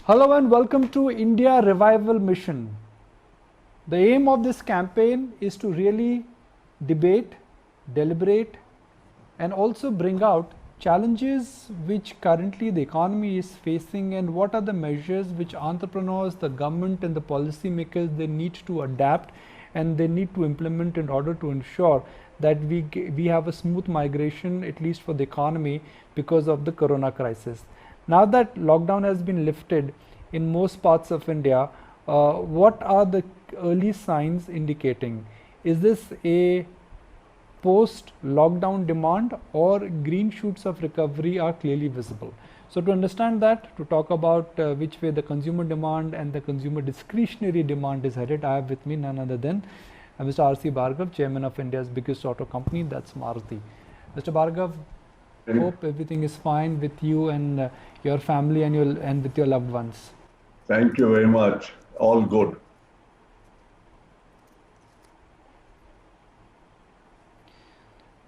Hello and welcome to India Revival Mission. The aim of this campaign is to really debate, deliberate, and also bring out challenges which currently the economy is facing and what are the measures which entrepreneurs, the government and the policymakers, they need to adapt and they need to implement in order to ensure that we have a smooth migration, at least for the economy, because of the corona crisis. Now that lockdown has been lifted in most parts of India, what are the early signs indicating? Is this a post-lockdown demand or green shoots of recovery are clearly visible? So to understand that, to talk about which way the consumer demand and the consumer discretionary demand is headed, I have with me none other than Mr. RC Bhargava, Chairman of India's biggest auto company, that's Maruti. Mr. Bhargava, hope everything is fine with you and your family and with your loved ones. Thank you very much. All good.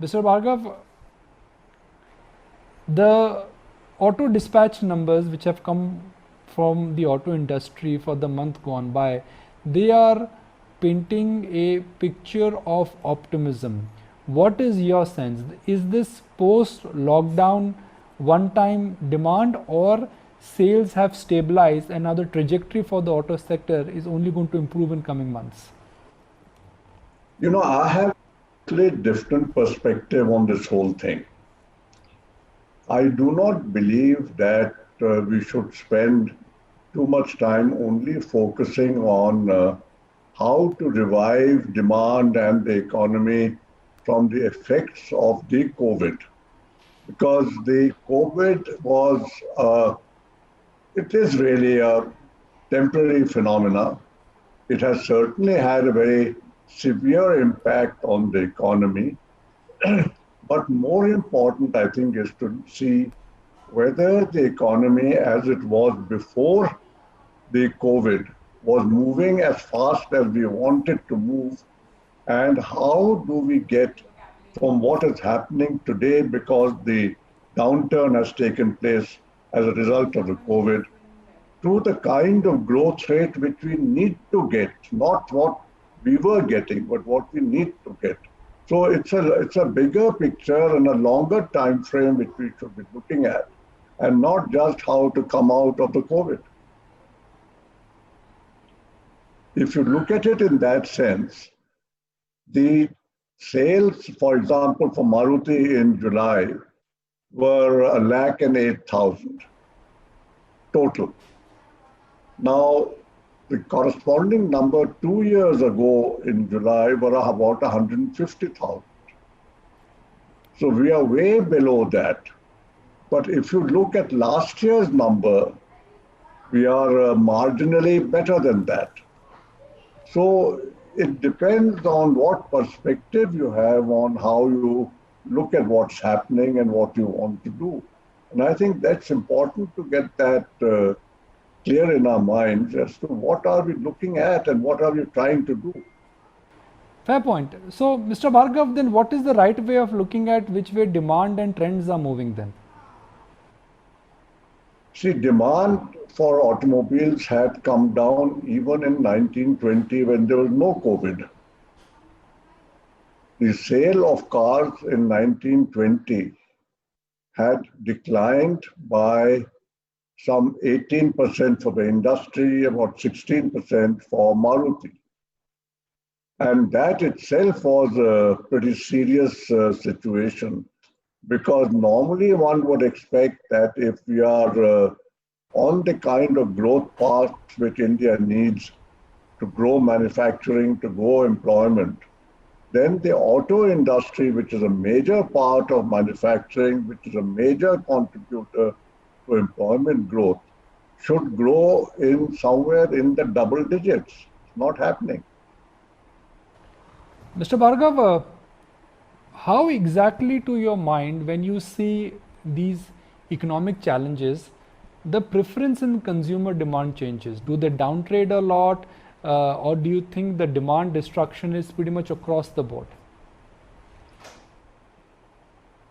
Mr. Bhargava, the auto dispatch numbers which have come from the auto industry for the month gone by, they are painting a picture of optimism. What is your sense? Is this post-lockdown one-time demand or sales have stabilized and now the trajectory for the auto sector is only going to improve in coming months? You know, I have a different perspective on this whole thing. I do not believe that we should spend too much time only focusing on how to revive demand and the economy from the effects of the COVID. Because the COVID it is really a temporary phenomena. It has certainly had a very severe impact on the economy. But more important, I think, is to see whether the economy as it was before the COVID was moving as fast as we wanted to move, and how do we get from what is happening today because the downturn has taken place as a result of the COVID to the kind of growth rate which we need to get, not what we were getting, but what we need to get. So it's a bigger picture and a longer time frame which we should be looking at, and not just how to come out of the COVID. If you look at it in that sense, the sales, for example, for Maruti in July were 108,000 total. Now, the corresponding number 2 years ago in July were about 150,000. So we are way below that. But if you look at last year's number, we are marginally better than that. So it depends on what perspective you have on how you look at what's happening and what you want to do. And I think that's important to get that clear in our minds as to what are we looking at and what are we trying to do. Fair point. So, Mr. Bhargava, then what is the right way of looking at which way demand and trends are moving then? See, demand for automobiles had come down even in 1920 when there was no COVID. The sale of cars in 1920 had declined by some 18% for the industry, about 16% for Maruti. And that itself was a pretty serious situation, because normally one would expect that if we are on the kind of growth path which India needs to grow manufacturing, to grow employment, then the auto industry, which is a major part of manufacturing, which is a major contributor to employment growth, should grow in somewhere in the double digits. It's not happening. Mr. Bhargava, how exactly to your mind, when you see these economic challenges, the preference in consumer demand changes? Do they downtrade a lot or do you think the demand destruction is pretty much across the board?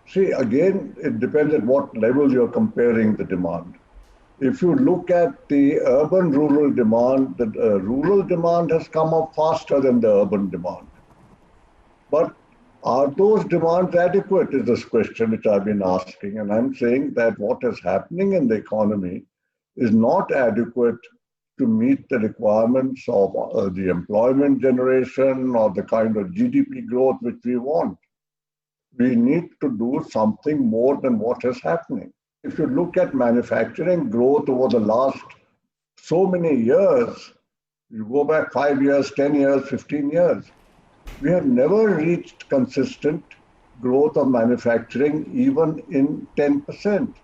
See, again, it depends at what level you're comparing the demand. If you look at the urban-rural demand, the rural demand has come up faster than the urban demand. But are those demands adequate is this question which I've been asking. And I'm saying that what is happening in the economy is not adequate to meet the requirements of the employment generation or the kind of GDP growth which we want. We need to do something more than what is happening. If you look at manufacturing growth over the last so many years, you go back 5 years, 10 years, 15 years, we have never reached consistent growth of manufacturing even in 10%.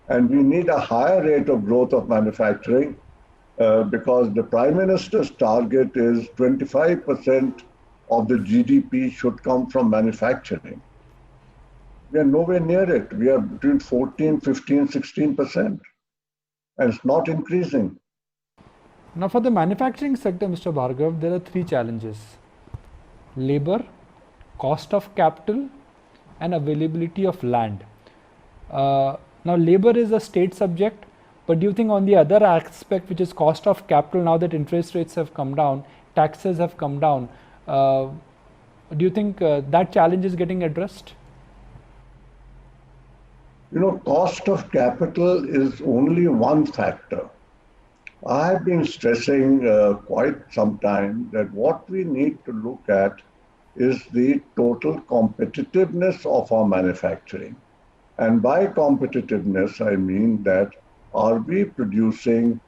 And we need a higher rate of growth of manufacturing because the Prime Minister's target is 25% of the GDP should come from manufacturing. We are nowhere near it. We are between 14, 15, 16%. And it's not increasing. Now for the manufacturing sector, Mr. Bhargav, there are three challenges: labor, cost of capital, and availability of land. Now labor is a state subject, but do you think on the other aspect, which is cost of capital, now that interest rates have come down, taxes have come down, do you think that challenge is getting addressed? You know, cost of capital is only one factor. I've been stressing quite some time that what we need to look at is the total competitiveness of our manufacturing. And by competitiveness, I mean that are we producing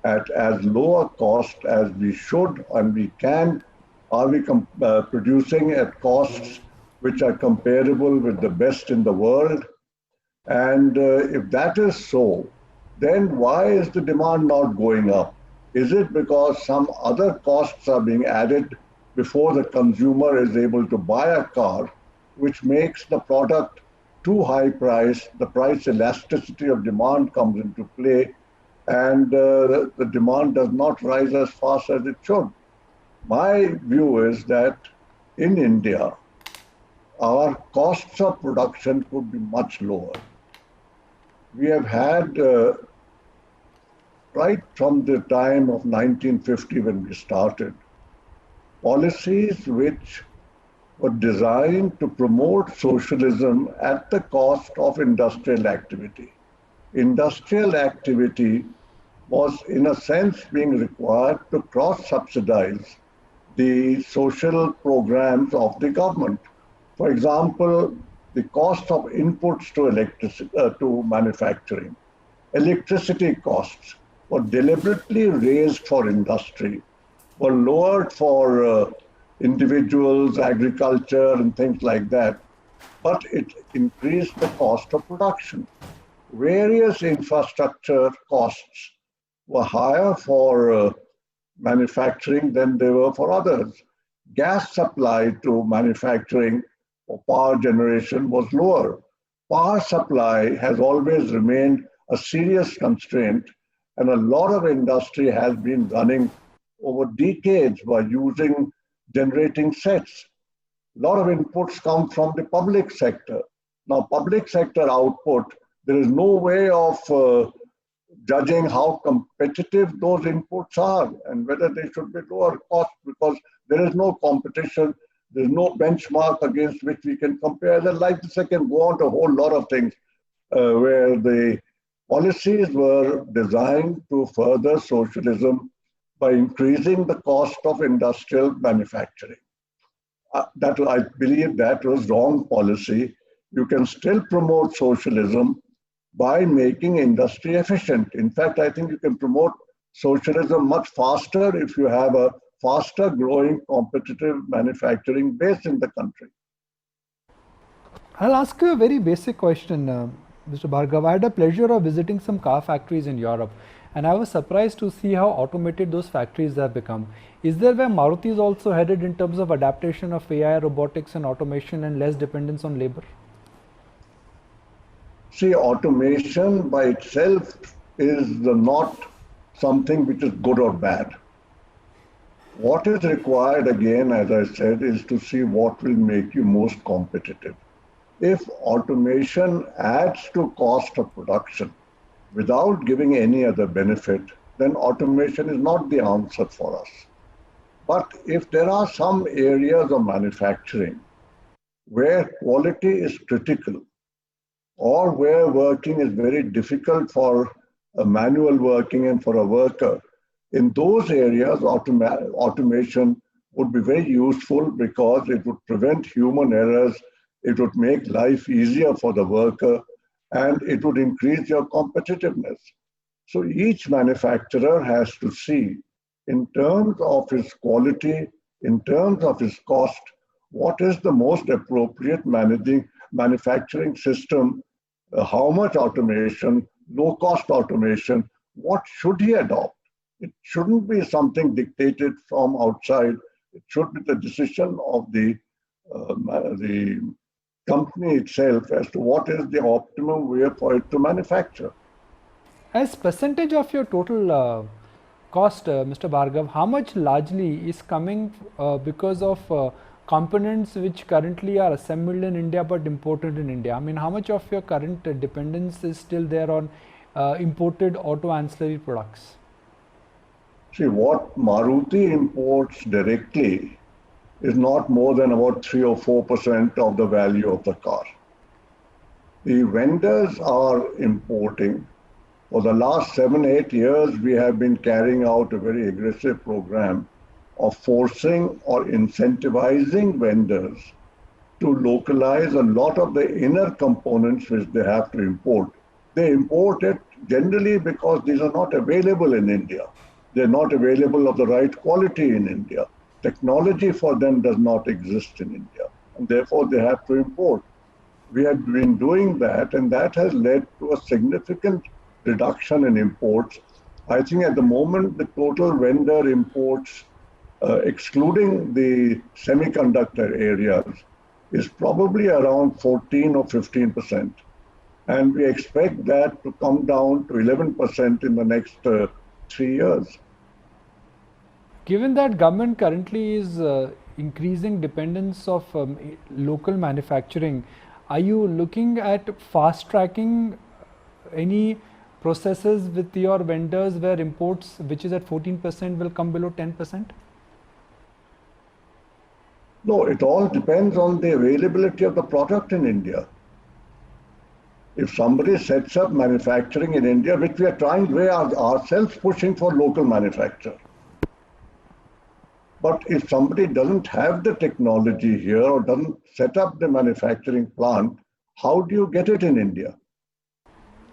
at as low a cost as we should and we can? Are we producing at costs which are comparable with the best in the world? And if that is so, then why is the demand not going up? Is it because some other costs are being added before the consumer is able to buy a car, which makes the product too high priced, the price elasticity of demand comes into play, and the demand does not rise as fast as it should? My view is that in India, our costs of production could be much lower. We have had, right from the time of 1950 when we started, policies which were designed to promote socialism at the cost of industrial activity. Industrial activity was, in a sense, being required to cross-subsidize the social programs of the government. For example, the cost of inputs to manufacturing. Electricity costs were deliberately raised for industry, were lowered for individuals, agriculture, and things like that, but it increased the cost of production. Various infrastructure costs were higher for manufacturing than they were for others. Gas supply to manufacturing or power generation was lower. Power supply has always remained a serious constraint, and a lot of industry has been running over decades by using generating sets. A lot of inputs come from the public sector. Now, public sector output, there is no way of judging how competitive those inputs are and whether they should be lower cost, because there is no competition. There's no benchmark against which we can compare. And like this, I can go on to a whole lot of things where the policies were designed to further socialism by increasing the cost of industrial manufacturing. That I believe that was wrong policy. You can still promote socialism by making industry efficient. In fact, I think you can promote socialism much faster if you have a faster growing competitive manufacturing base in the country. I'll ask you a very basic question, Mr. Bhargava. I had the pleasure of visiting some car factories in Europe, and I was surprised to see how automated those factories have become. Is there where Maruti is also headed in terms of adaptation of AI, robotics and automation and less dependence on labor? See, automation by itself is not something which is good or bad. What is required, again, as I said, is to see what will make you most competitive. If automation adds to cost of production, without giving any other benefit, then automation is not the answer for us. But if there are some areas of manufacturing where quality is critical, or where working is very difficult for a manual working and for a worker, in those areas, automation would be very useful because it would prevent human errors, it would make life easier for the worker, and it would increase your competitiveness. So each manufacturer has to see, in terms of its quality, in terms of its cost, what is the most appropriate manufacturing system, how much automation, low cost automation, what should he adopt? It shouldn't be something dictated from outside. It should be the decision of the company itself as to what is the optimum way for it to manufacture. As percentage of your total cost, Mr. Bhargav, how much largely is coming because of components which currently are assembled in India but imported in India? I mean, how much of your current dependence is still there on imported auto ancillary products? See, what Maruti imports directly is not more than about 3 or 4% of the value of the car. The vendors are importing. For the last 7-8 years, we have been carrying out a very aggressive program of forcing or incentivizing vendors to localize a lot of the inner components which they have to import. They import it generally because these are not available in India. They're not available of the right quality in India. Technology for them does not exist in India, and therefore they have to import. We have been doing that, and that has led to a significant reduction in imports. I think at the moment, the total vendor imports, excluding the semiconductor areas, is probably around 14 or 15%. And we expect that to come down to 11% in the next 3 years. Given that government currently is increasing dependence of local manufacturing, are you looking at fast tracking any processes with your vendors where imports, which is at 14%, will come below 10%? No, it all depends on the availability of the product in India. If somebody sets up manufacturing in India, which we are trying, we are ourselves pushing for local manufacture. But if somebody doesn't have the technology here or doesn't set up the manufacturing plant, how do you get it in India?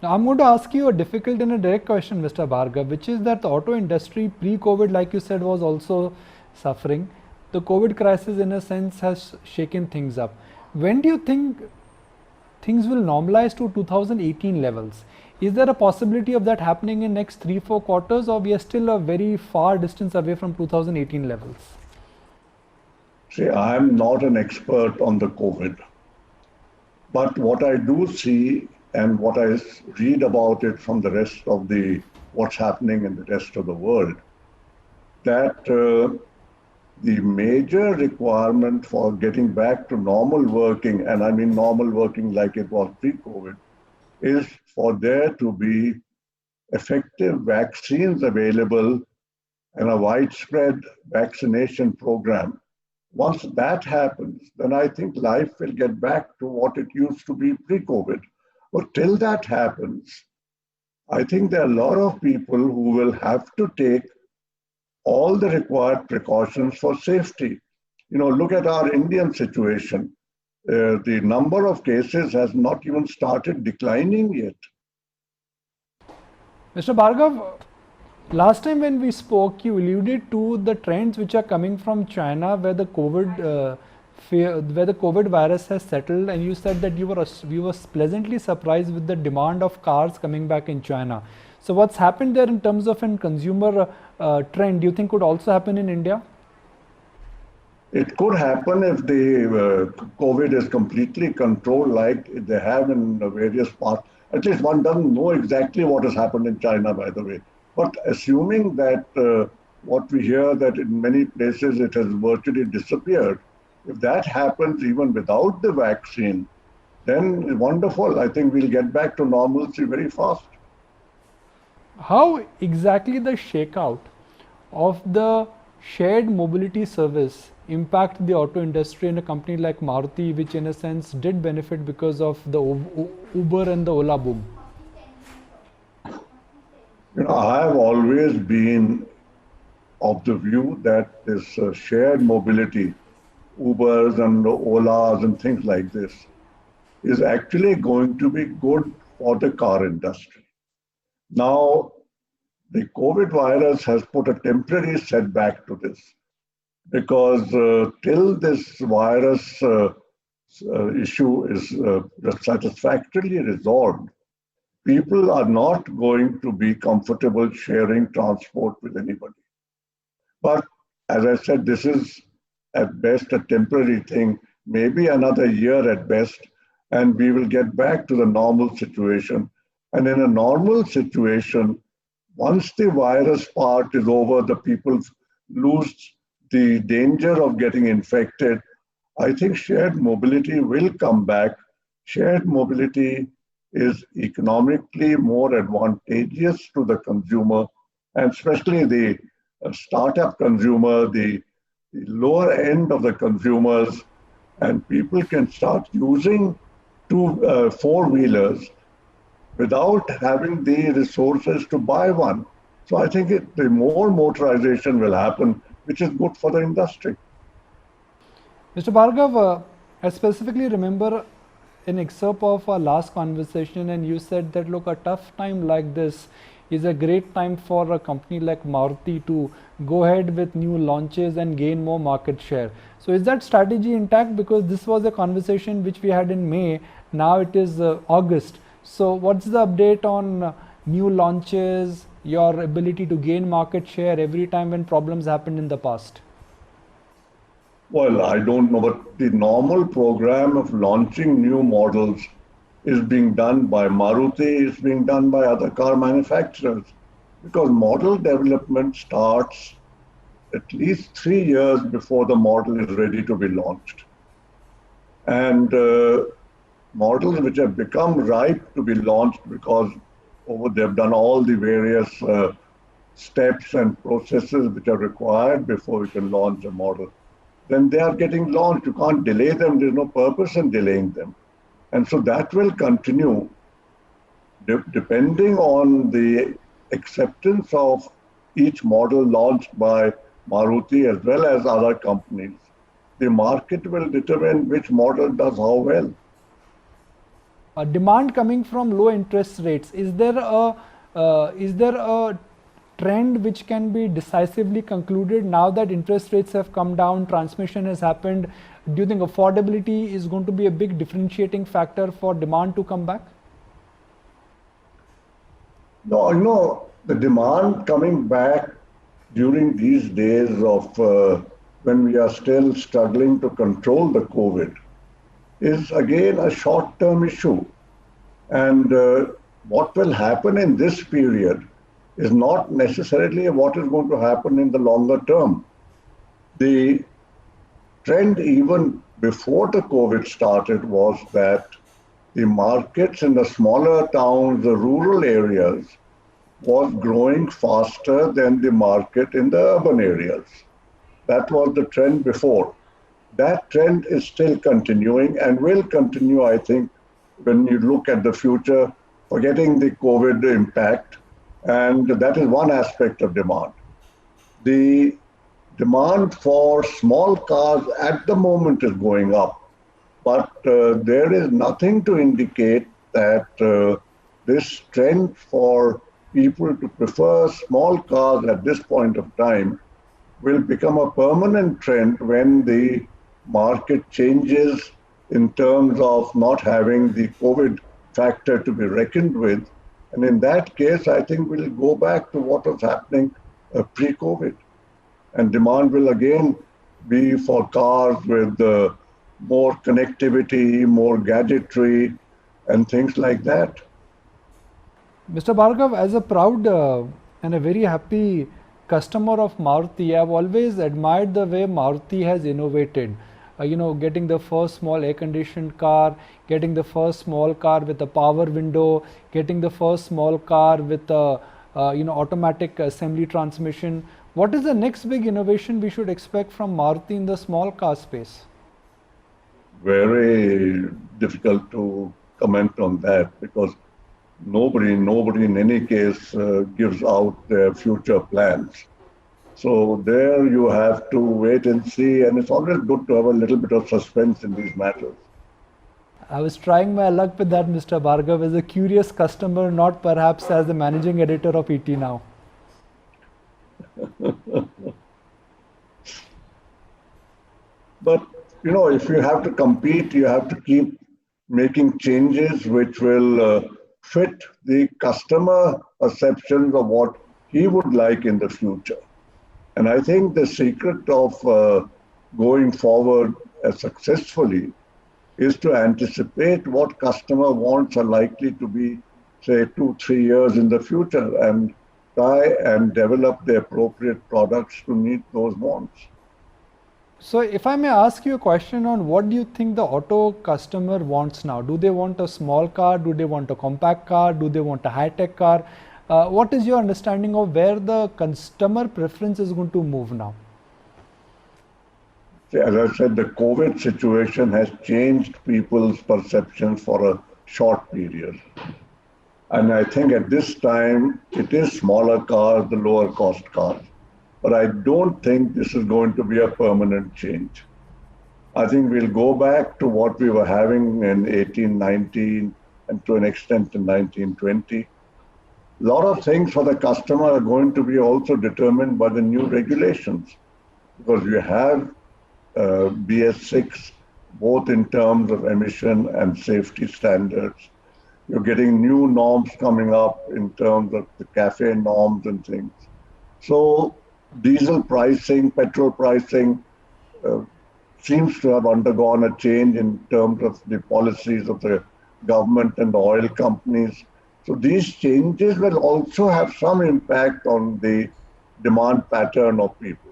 Now, I'm going to ask you a difficult and a direct question, Mr. Bhargav, which is that the auto industry pre-COVID, like you said, was also suffering. The COVID crisis, in a sense, has shaken things up. When do you think things will normalize to 2018 levels? Is there a possibility of that happening in next 3-4 quarters, or we are still a very far distance away from 2018 levels? See, I am not an expert on the COVID, but what I do see and what I read about it from the rest of what's happening in the rest of the world, that the major requirement for getting back to normal working, and I mean normal working like it was pre-COVID, is for there to be effective vaccines available and a widespread vaccination program. Once that happens, then I think life will get back to what it used to be pre-COVID. But till that happens, I think there are a lot of people who will have to take all the required precautions for safety. You know, look at our Indian situation. The number of cases has not even started declining yet. Mr. Bhargav, last time when we spoke, you alluded to the trends which are coming from China, where the COVID virus has settled, and you said that you were pleasantly surprised with the demand of cars coming back in China. So what's happened there in terms of a consumer trend, do you think could also happen in India? It could happen if the COVID is completely controlled like they have in various parts. At least one doesn't know exactly what has happened in China, by the way. But assuming that what we hear that in many places it has virtually disappeared, if that happens even without the vaccine, then wonderful. I think we'll get back to normalcy very fast. How exactly the shakeout of the shared mobility service impact the auto industry in a company like Maruti, which in a sense did benefit because of the Uber and the Ola boom? I have always been of the view that this shared mobility, Ubers and Olas and things like this, is actually going to be good for the car industry. Now, the COVID virus has put a temporary setback to this because till this virus issue is satisfactorily resolved, people are not going to be comfortable sharing transport with anybody. But as I said, this is at best a temporary thing, maybe another year at best, and we will get back to the normal situation. And in a normal situation, once the virus part is over, the people lose the danger of getting infected. I think shared mobility will come back. Shared mobility is economically more advantageous to the consumer, and especially the startup consumer, the lower end of the consumers, and people can start using four-wheelers without having the resources to buy one. So I think the more motorization will happen, which is good for the industry. Mr. Bhargav, I specifically remember an excerpt of our last conversation, and you said that look, a tough time like this is a great time for a company like Maruti to go ahead with new launches and gain more market share. So is that strategy intact? Because this was a conversation which we had in May, now it is August. So what's the update on new launches, your ability to gain market share every time when problems happened in the past? Well, I don't know, but the normal program of launching new models is being done by Maruti, is being done by other car manufacturers, because model development starts at least 3 years before the model is ready to be launched. And models which have become ripe to be launched because they've done all the various steps and processes which are required before we can launch a model, then they are getting launched. You can't delay them. There's no purpose in delaying them. And so that will continue depending on the acceptance of each model launched by Maruti as well as other companies. The market will determine which model does how well. Demand coming from low interest rates, is there a trend which can be decisively concluded now that interest rates have come down, transmission has happened? Do you think affordability is going to be a big differentiating factor for demand to come back? No, the demand coming back during these days of when we are still struggling to control the COVID is again a short-term issue. And what will happen in this period is not necessarily what is going to happen in the longer term. The trend even before the COVID started was that the markets in the smaller towns, the rural areas, was growing faster than the market in the urban areas. That was the trend before. That trend is still continuing and will continue, I think, when you look at the future, forgetting the COVID impact. And that is one aspect of demand. The demand for small cars at the moment is going up, but there is nothing to indicate that this trend for people to prefer small cars at this point of time will become a permanent trend when the market changes in terms of not having the COVID factor to be reckoned with. And in that case, I think we'll go back to what was happening pre-COVID. And demand will again be for cars with more connectivity, more gadgetry, and things like that. Mr. Bhargav, as a proud and a very happy customer of Maruti, I've always admired the way Maruti has innovated. Getting the first small air-conditioned car, getting the first small car with a power window, getting the first small car with a automatic assembly transmission. What is the next big innovation we should expect from Maruti in the small car space? Very difficult to comment on that because nobody in any case gives out their future plans. So there you have to wait and see, and it's always good to have a little bit of suspense in these matters. I was trying my luck with that, Mr. Bhargava, as a curious customer, not perhaps as the managing editor of ET Now. But, if you have to compete, you have to keep making changes which will fit the customer perceptions of what he would like in the future. And I think the secret of going forward successfully is to anticipate what customer wants are likely to be, say, 2-3 years in the future and try and develop the appropriate products to meet those wants. So if I may ask you a question on what do you think the auto customer wants now? Do they want a small car? Do they want a compact car? Do they want a high-tech car? What is your understanding of where the customer preference is going to move now? As I said, the COVID situation has changed people's perceptions for a short period. And I think at this time, it is smaller cars, the lower cost cars. But I don't think this is going to be a permanent change. I think we'll go back to what we were having in 1819 and to an extent in 1920. A lot of things for the customer are going to be also determined by the new regulations because you have BS6, both in terms of emission and safety standards. You're getting new norms coming up in terms of the CAFE norms and things. So diesel pricing, petrol pricing seems to have undergone a change in terms of the policies of the government and the oil companies. So these changes will also have some impact on the demand pattern of people.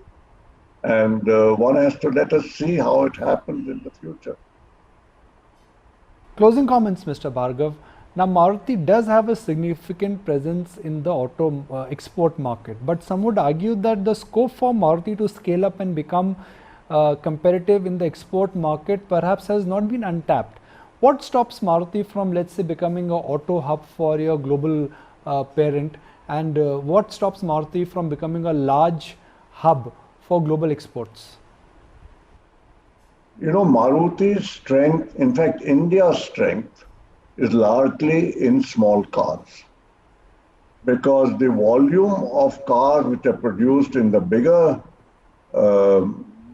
And one has to let us see how it happens in the future. Closing comments, Mr. Bhargava. Now, Maruti does have a significant presence in the auto export market, but some would argue that the scope for Maruti to scale up and become competitive in the export market perhaps has not been untapped. What stops Maruti from, let's say, becoming an auto hub for your global parent, and what stops Maruti from becoming a large hub for global exports? Maruti's strength, in fact, India's strength, is largely in small cars because the volume of cars which are produced in the bigger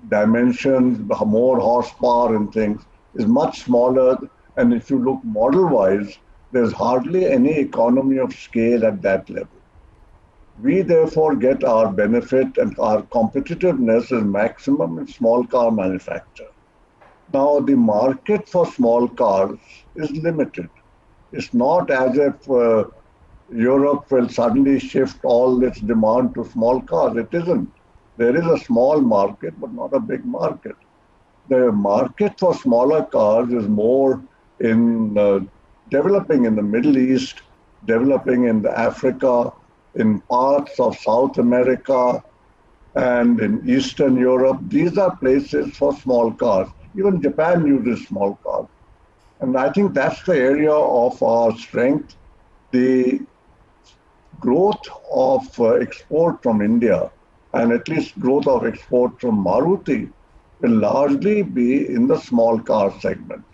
dimensions, more horsepower and things, is much smaller. And if you look model-wise, there's hardly any economy of scale at that level. We therefore get our benefit and our competitiveness is maximum in small car manufacture. Now, the market for small cars is limited. It's not as if Europe will suddenly shift all its demand to small cars. It isn't. There is a small market, but not a big market. The market for smaller cars is more in developing in the Middle East, developing in Africa, in parts of South America, and in Eastern Europe. These are places for small cars. Even Japan uses small cars. And I think that's the area of our strength. The growth of export from India, and at least growth of export from Maruti, will largely be in the small car segment.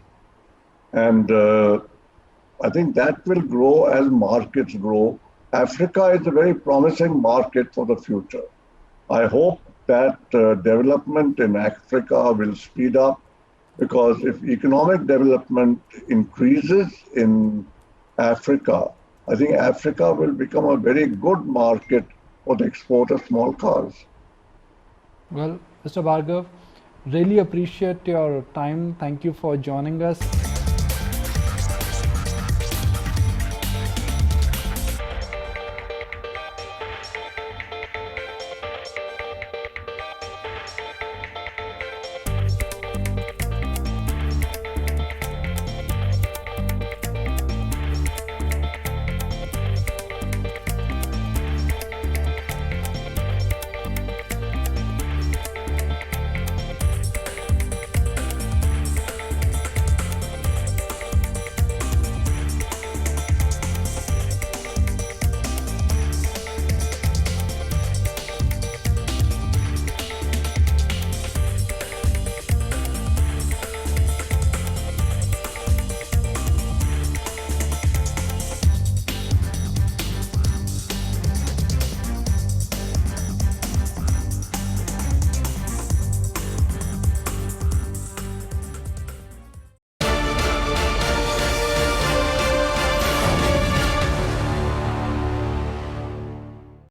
And I think that will grow as markets grow. Africa is a very promising market for the future. I hope that development in Africa will speed up because if economic development increases in Africa, I think Africa will become a very good market for the export of small cars. Well, Mr. Bhargava, really appreciate your time. Thank you for joining us.